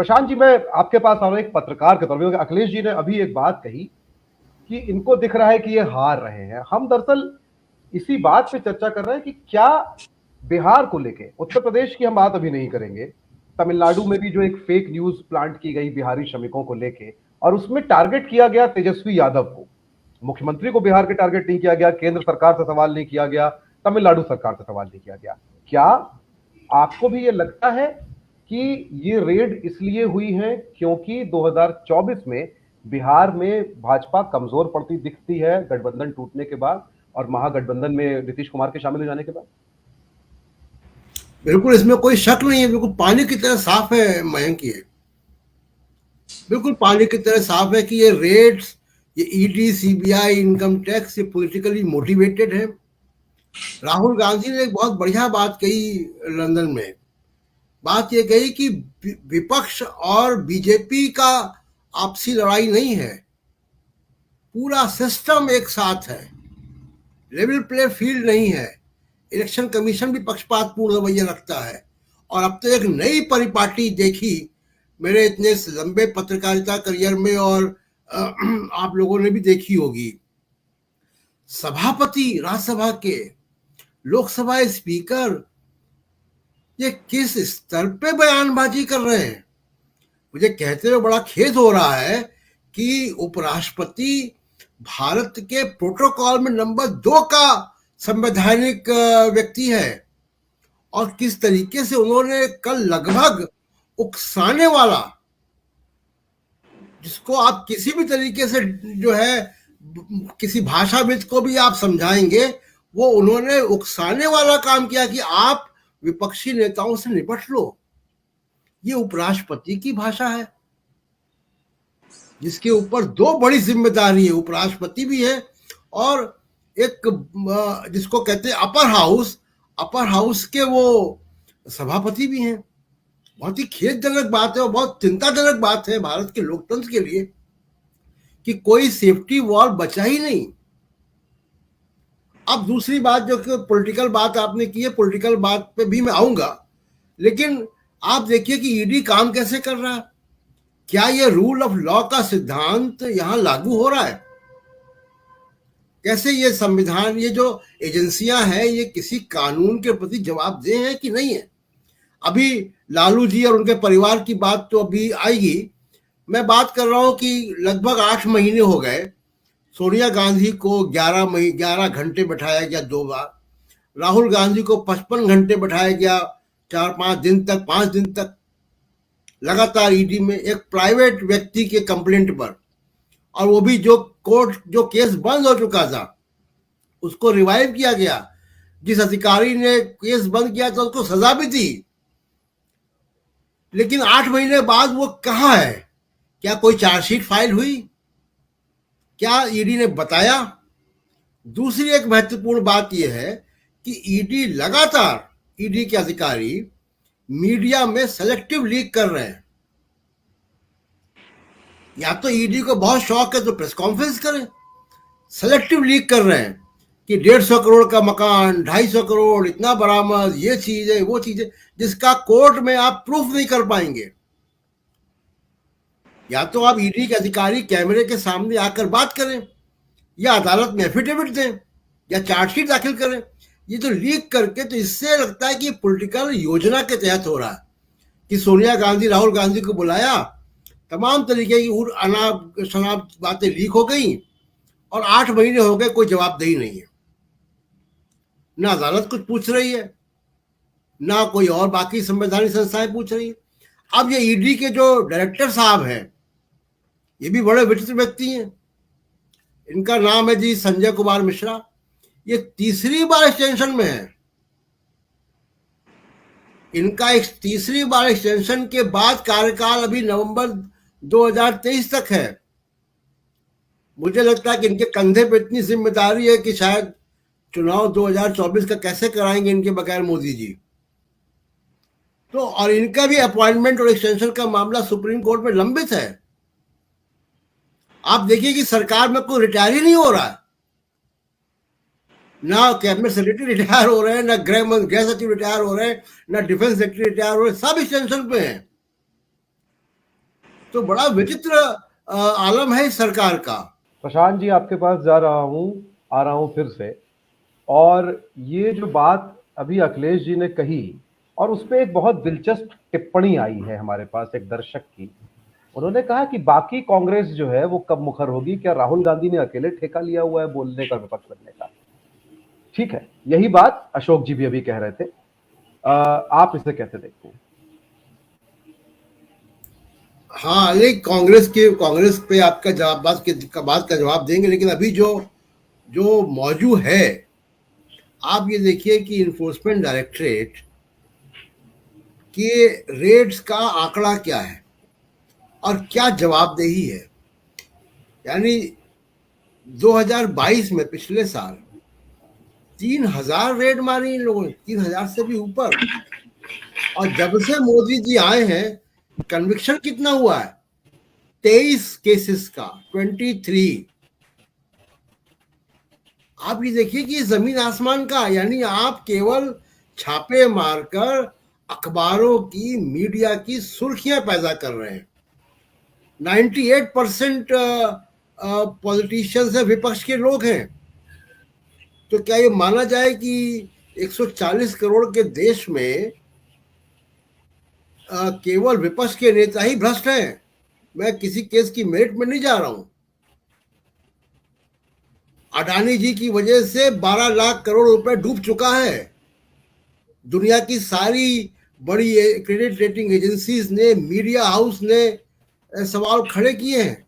प्रशांत जी, मैं आपके पास आ रहा हूं एक पत्रकार के तौर पर। अखिलेश जी ने अभी एक बात कही कि इनको दिख रहा है कि ये हार रहे हैं। हम दरअसल इसी बात पे चर्चा कर रहे हैं कि क्या बिहार को लेके, उत्तर प्रदेश की हम बात अभी नहीं करेंगे, तमिलनाडु में भी जो एक फेक न्यूज प्लांट की गई बिहारी श्रमिकों को लेके, और उसमें टारगेट किया गया तेजस्वी यादव को। मुख्यमंत्री को बिहार के टारगेट नहीं किया गया, केंद्र सरकार से सवाल नहीं किया गया, तमिलनाडु सरकार से सवाल नहीं किया गया। क्या आपको भी ये लगता है कि ये रेड इसलिए हुई है क्योंकि 2024 में बिहार में भाजपा कमजोर पड़ती दिखती है गठबंधन टूटने के बाद और महागठबंधन में नीतीश कुमार के शामिल हो जाने के बाद? बिल्कुल, इसमें कोई शक नहीं है। बिल्कुल पानी की तरह साफ है मयंक, ये बिल्कुल पानी की तरह साफ है कि ये रेड्स, ये ईडी, सीबीआई, इनकम टैक्स, ये पॉलिटिकली मोटिवेटेड है। राहुल गांधी ने एक बहुत बढ़िया बात कही लंदन में। बात ये कही कि विपक्ष और बीजेपी का आपसी लड़ाई नहीं है, पूरा सिस्टम एक साथ है, लेवल प्ले फील्ड नहीं है। इलेक्शन कमीशन भी पक्षपातपूर्ण रवैया रखता है। और अब तो एक नई परिपाटी देखी मेरे इतने लंबे पत्रकारिता करियर में, और आप लोगों ने भी देखी होगी। सभापति राज्यसभा के, लोकसभा स्पीकर, ये किस स्तर पे बयानबाजी कर रहे हैं। मुझे कहते हुए बड़ा खेद हो रहा है कि उपराष्ट्रपति भारत के प्रोटोकॉल में नंबर 2 का संवैधानिक व्यक्ति है, और किस तरीके से उन्होंने कल लगभग उकसाने वाला, जिसको आप किसी भी तरीके से जो है किसी भाषाविद को भी आप समझाएंगे, वो उन्होंने उकसाने वाला काम किया कि आप विपक्षी नेताओं से निपट लो। ये उपराष्ट्रपति की भाषा है, जिसके ऊपर 2 बड़ी जिम्मेदारी है। उपराष्ट्रपति भी है और एक जिसको कहते हैं अपर हाउस के वो सभापति भी हैं। बहुत ही खेदजनक बात है और बहुत चिंताजनक बात है भारत के लोकतंत्र के लिए कि कोई सेफ्टी वॉल बचा ही नहीं। अब दूसरी बात, जो कि पॉलिटिकल बात आपने की है, पॉलिटिकल बात पे भी मैं आऊंगा, लेकिन आप देखिए कि ईडी काम कैसे कर रहा है। क्या ये रूल ऑफ लॉ का सिद्धांत यहां लागू हो रहा है? कैसे ये संविधान, ये जो एजेंसियां हैं, ये किसी कानून के प्रति जवाबदेह है कि नहीं है? अभी लालू जी और उनके परिवार की बात तो अभी आएगी। मैं बात कर रहा हूं कि लगभग 8 महीने हो गए सोनिया गांधी को 11 घंटे बैठाया गया 2 बार, राहुल गांधी को 55 घंटे बैठाया गया 4-5 दिन तक, 5 दिन तक लगातार ईडी में, एक प्राइवेट व्यक्ति के कंप्लेंट पर। और वो भी जो केस बंद हो चुका था उसको रिवाइव किया गया। जिस अधिकारी ने केस बंद किया था उसको सजा भी दी, लेकिन 8 महीने बाद वो कहाँ है? क्या कोई चार्जशीट फाइल हुई? क्या ईडी ने बताया? दूसरी एक महत्वपूर्ण बात यह है कि ईडी के अधिकारी मीडिया में सेलेक्टिव लीक कर रहे हैं। या तो ईडी को बहुत शौक है तो प्रेस कॉन्फ्रेंस करें, सेलेक्टिव लीक कर रहे हैं कि 150 करोड़ का मकान, 250 करोड़, इतना बरामद, ये चीज है, वो चीज है, जिसका कोर्ट में आप प्रूफ नहीं कर पाएंगे। या तो आप ईडी के अधिकारी कैमरे के सामने आकर बात करें, या अदालत में एफिडेविट दें, या चार्जशीट दाखिल करें। ये जो लीक करके, तो इससे लगता है कि पॉलिटिकल योजना के तहत हो रहा है कि सोनिया गांधी, राहुल गांधी को बुलाया, तमाम तरीके की अनाप शनाप बातें लीक हो गई, और 8 महीने हो गए, कोई जवाबदेही नहीं है। ना अदालत कुछ पूछ रही है, ना कोई और बाकी संवैधानिक संस्थाएं पूछ रही है। अब ये ईडी के जो डायरेक्टर साहब हैं, ये भी बड़े विचित्र व्यक्ति हैं। इनका नाम है जी संजय कुमार मिश्रा। ये तीसरी बार एक्सटेंशन में है। इनका तीसरी बार एक्सटेंशन के बाद कार्यकाल अभी नवंबर 2023 तक है। मुझे लगता है कि इनके कंधे पे इतनी जिम्मेदारी है कि शायद चुनाव 2024 का कैसे कराएंगे इनके बगैर मोदी जी। तो और इनका भी अपॉइंटमेंट और एक्सटेंशन का मामला सुप्रीम कोर्ट में लंबित है। आप देखिए कि सरकार में कोई रिटायर ही नहीं हो रहा है। ना कैबिनेट सेक्रेटरी रिटायर हो रहे हैं, ना गृह सचिव रिटायर हो रहे हैं, ना डिफेंस सेक्रेटरी रिटायर हो रहे हैं, सब एक्सटेंशन पे हैं। तो बड़ा विचित्र आलम है इस सरकार का। प्रशांत जी, आपके पास आ रहा हूं फिर से। और ये जो बात अभी अखिलेश जी ने कही, और उस पे एक बहुत दिलचस्प टिप्पणी आई है हमारे पास एक दर्शक की। उन्होंने कहा कि बाकी कांग्रेस जो है वो कब मुखर होगी, क्या राहुल गांधी ने अकेले ठेका लिया हुआ है बोलने का, विपक्ष बनने का। ठीक है, यही बात अशोक जी भी अभी कह रहे थे। आप इसे कैसे देखते हैं? हाँ, नहीं, कांग्रेस पे आपका जवाब बात का जवाब देंगे, लेकिन अभी जो जो मौजूद है, आप ये देखिए कि इन्फोर्समेंट डायरेक्टरेट के रेट्स का आंकड़ा क्या है और क्या जवाबदेही है। यानी 2022 में, पिछले साल 3000 रेड मारी इन लोगों ने, 3000 से भी ऊपर। और जब से मोदी जी आए हैं, कन्विक्शन कितना हुआ है? 23 केसेस का 23। आप ये देखिए कि जमीन आसमान का, यानी आप केवल छापे मारकर अखबारों की, मीडिया की सुर्खियां पैदा कर रहे हैं। 98% पॉलिटिशियंस है, विपक्ष के लोग हैं। तो क्या ये माना जाए कि 140 करोड़ के देश में केवल विपक्ष के नेता ही भ्रष्ट हैं? मैं किसी केस की मेरिट में नहीं जा रहा हूं। अडानी जी की वजह से 12 लाख करोड़ रुपए डूब चुका है। दुनिया की सारी बड़ी क्रेडिट रेटिंग एजेंसीज ने, मीडिया हाउस ने सवाल खड़े किए हैं।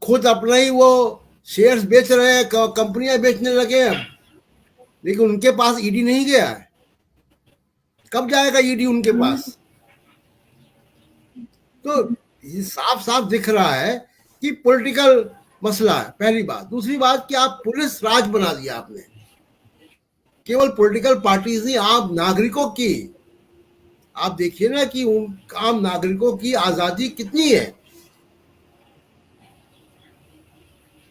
खुद अपना ही वो शेयर्स बेच रहे हैं, कंपनियां बेचने लगे हैं, लेकिन उनके पास ईडी नहीं गया है। कब जाएगा ईडी उनके पास? तो ये साफ साफ दिख रहा है कि पॉलिटिकल मसला है, पहली बात। दूसरी बात कि आप पुलिस राज बना दिया आपने। केवल पॉलिटिकल पार्टीज नहीं, आप नागरिकों की, आप देखिए ना कि उन आम नागरिकों की आजादी कितनी है।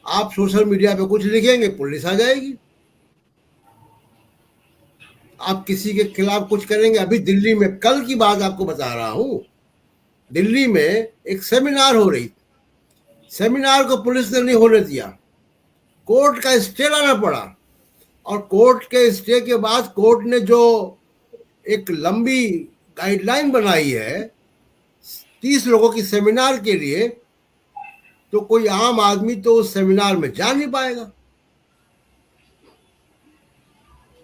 आप सोशल मीडिया पे कुछ लिखेंगे, पुलिस आ जाएगी। आप किसी के खिलाफ कुछ करेंगे, अभी दिल्ली में, कल की बात आपको बता रहा हूं, दिल्ली में एक सेमिनार हो रही, सेमिनार को पुलिस ने नहीं होने दिया, कोर्ट का स्टे लाना पड़ा। और कोर्ट के स्टे के बाद कोर्ट ने जो एक लंबी गाइडलाइन बनाई है 30 लोगों की सेमिनार के लिए, तो कोई आम आदमी तो उस सेमिनार में जा नहीं पाएगा।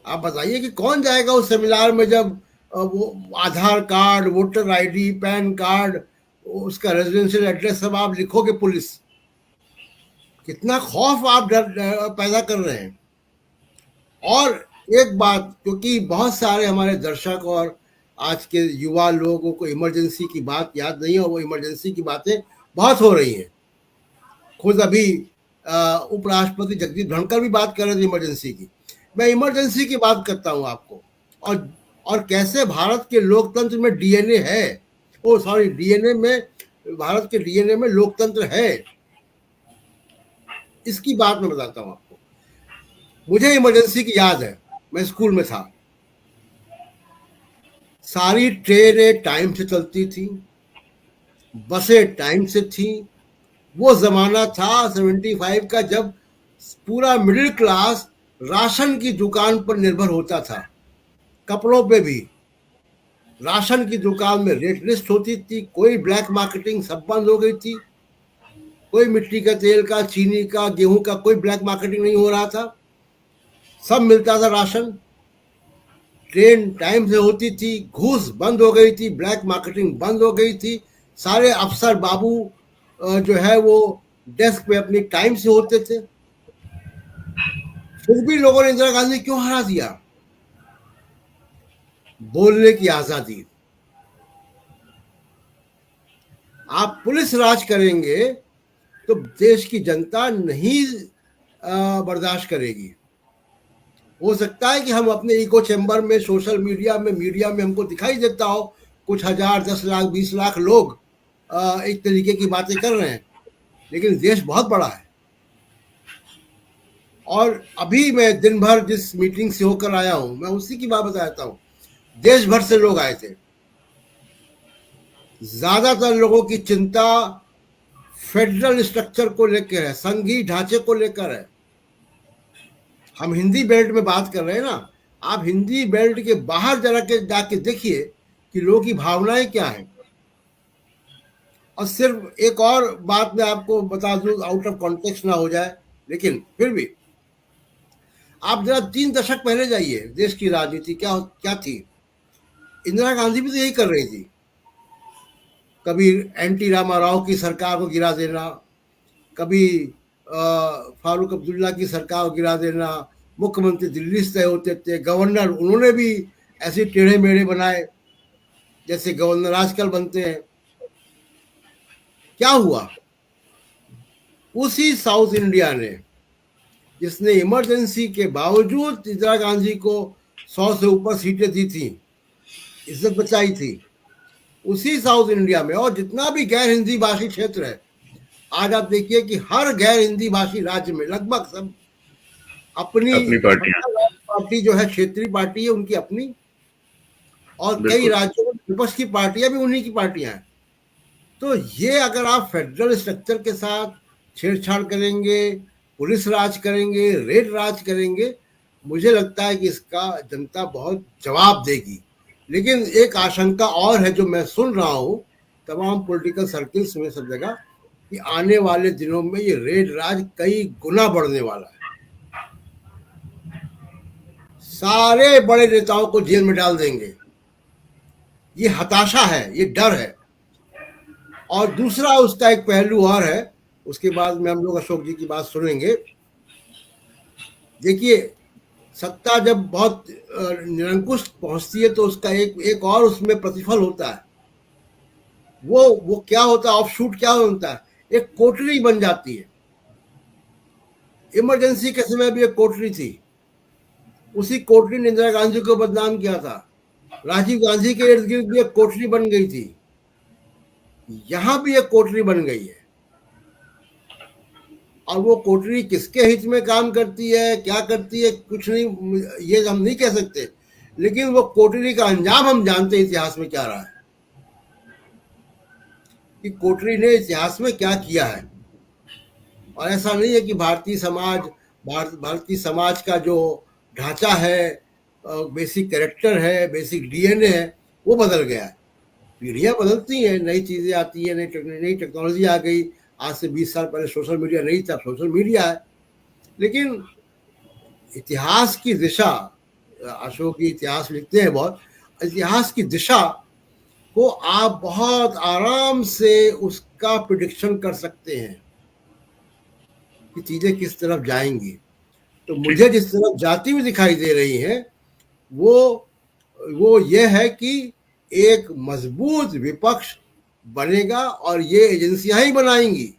आप बताइए कि कौन जाएगा उस सेमिनार में जब वो Aadhaar card, voter ID, pan card, उसका रेजिडेंशियल एड्रेस सब आप लिखोगे। पुलिस, कितना खौफ आप पैदा कर रहे हैं। और एक बात, क्योंकि बहुत सारे हमारे दर्शक और आज के युवा लोगों को इमरजेंसी की बात याद नहीं है, और वो इमरजेंसी की बातें बहुत हो रही हैं। खुद अभी उपराष्ट्रपति जगदीप धनखड़ भी बात कर रहे थे इमरजेंसी की। मैं इमरजेंसी की बात करता हूं आपको, और कैसे भारत के लोकतंत्र में डीएनए है, ओ सॉरी, डीएनए में, भारत के डीएनए में लोकतंत्र है, इसकी बात मैं बताता हूं आपको। मुझे इमरजेंसी की याद है, मैं स्कूल में था, सारी ट्रेनें टाइम से चलती थी, बसें टाइम से थी। वो जमाना था 75 का, जब पूरा मिडिल क्लास राशन की दुकान पर निर्भर होता था। कपड़ों पे भी राशन की दुकान में रेट लिस्ट होती थी, कोई ब्लैक मार्केटिंग सब बंद हो गई थी। कोई मिट्टी का तेल का, चीनी का, गेहूं का कोई ब्लैक मार्केटिंग नहीं हो रहा था, सब मिलता था राशन। ट्रेन टाइम से होती थी, घूस बंद हो गई थी, ब्लैक मार्केटिंग बंद हो गई थी। सारे अफसर बाबू जो है वो डेस्क पे अपनी टाइम से होते थे। फिर भी लोगों ने इंदिरा गांधी क्यों हरा दिया? बोलने की आजादी। आप पुलिस राज करेंगे तो देश की जनता नहीं बर्दाश्त करेगी। हो सकता है कि हम अपने इको चैम्बर में, सोशल मीडिया में हमको दिखाई देता हो कुछ हजार, 10 लाख, 20 लाख लोग एक तरीके की बातें कर रहे हैं, लेकिन देश बहुत बड़ा है। और अभी मैं दिन भर जिस मीटिंग से होकर आया हूं, मैं उसी की बात बताता हूं। देश भर से लोग आए थे, ज्यादातर लोगों की चिंता फेडरल स्ट्रक्चर को लेकर है, संघीय ढांचे को लेकर है। हम हिंदी बेल्ट में बात कर रहे हैं ना, आप हिंदी बेल्ट के बाहर जरा के जाके देखिए कि लोगों की भावनाएं क्या है। और सिर्फ एक और बात मैं आपको बता दूं, आउट ऑफ कॉन्टेक्स्ट ना हो जाए, लेकिन फिर भी आप जरा 3 दशक पहले जाइए, देश की राजनीति क्या क्या थी। इंदिरा गांधी भी तो यही कर रही थी, कभी एनटी रामाराव की सरकार को गिरा देना, कभी फारूक अब्दुल्ला की सरकार को गिरा देना, मुख्यमंत्री दिल्ली से होते थे, गवर्नर उन्होंने भी ऐसे टेढ़े मेढ़े बनाए जैसे गवर्नर आजकल बनते हैं। क्या हुआ? उसी साउथ इंडिया ने, जिसने इमरजेंसी के बावजूद इंदिरा गांधी को 100 से ऊपर सीटें दी थी, इज्जत बचाई थी, उसी साउथ इंडिया में, और जितना भी गैर हिंदी भाषी क्षेत्र है, आज आप देखिए कि हर गैर हिंदी भाषी राज्य में लगभग सब अपनी पार्टी जो है, क्षेत्रीय पार्टी है उनकी अपनी, और कई राज्यों में विपक्ष की पार्टियां भी उन्हीं की पार्टियां हैं। तो ये अगर आप फेडरल स्ट्रक्चर के साथ छेड़छाड़ करेंगे, पुलिस राज करेंगे, रेड राज करेंगे, मुझे लगता है कि इसका जनता बहुत जवाब देगी। लेकिन एक आशंका और है जो मैं सुन रहा हूं तमाम पॉलिटिकल सर्कल्स में, सब जगह, कि आने वाले दिनों में ये रेड राज कई गुना बढ़ने वाला है। सारे बड़े नेताओं को जेल में डाल देंगे। ये हताशा है, ये डर है। और दूसरा उसका एक पहलू और है, उसके बाद में हम लोग अशोक जी की बात सुनेंगे। देखिए, सत्ता जब बहुत निरंकुश पहुंचती है तो उसका एक और उसमें प्रतिफल होता है। वो क्या होता है, ऑफशूट क्या होता है, एक कोठरी बन जाती है। इमरजेंसी के समय भी एक कोठरी थी, उसी कोठरी ने इंदिरा गांधी को बदनाम किया था। राजीव गांधी के इर्द गिर्द भी एक कोठरी बन गई थी, यहां भी एक कोठरी बन गई है। और वो कोठरी किसके हित में काम करती है, क्या करती है, कुछ नहीं, ये हम नहीं कह सकते। लेकिन वो कोठरी का अंजाम हम जानते हैं इतिहास में क्या रहा है, कि कोठरी ने इतिहास में क्या किया है। और ऐसा नहीं है कि भारतीय समाज का जो ढांचा है, बेसिक कैरेक्टर है, बेसिक डीएनए है, वो बदल गया है। पीढ़ियां बदलती हैं, नई चीजें आती है, नई टेक्नोलॉजी आ गई। आज से 20 साल पहले सोशल मीडिया नहीं था, सोशल मीडिया है। लेकिन इतिहास की दिशा, अशोक जी इतिहास लिखते हैं बहुत, इतिहास की दिशा को आप बहुत आराम से उसका प्रिडिक्शन कर सकते हैं कि चीजें किस तरफ जाएंगी। तो मुझे जिस तरफ जाती हुई दिखाई दे रही है वो ये है कि एक मजबूत विपक्ष बनेगा, और ये एजेंसियां ही बनाएंगी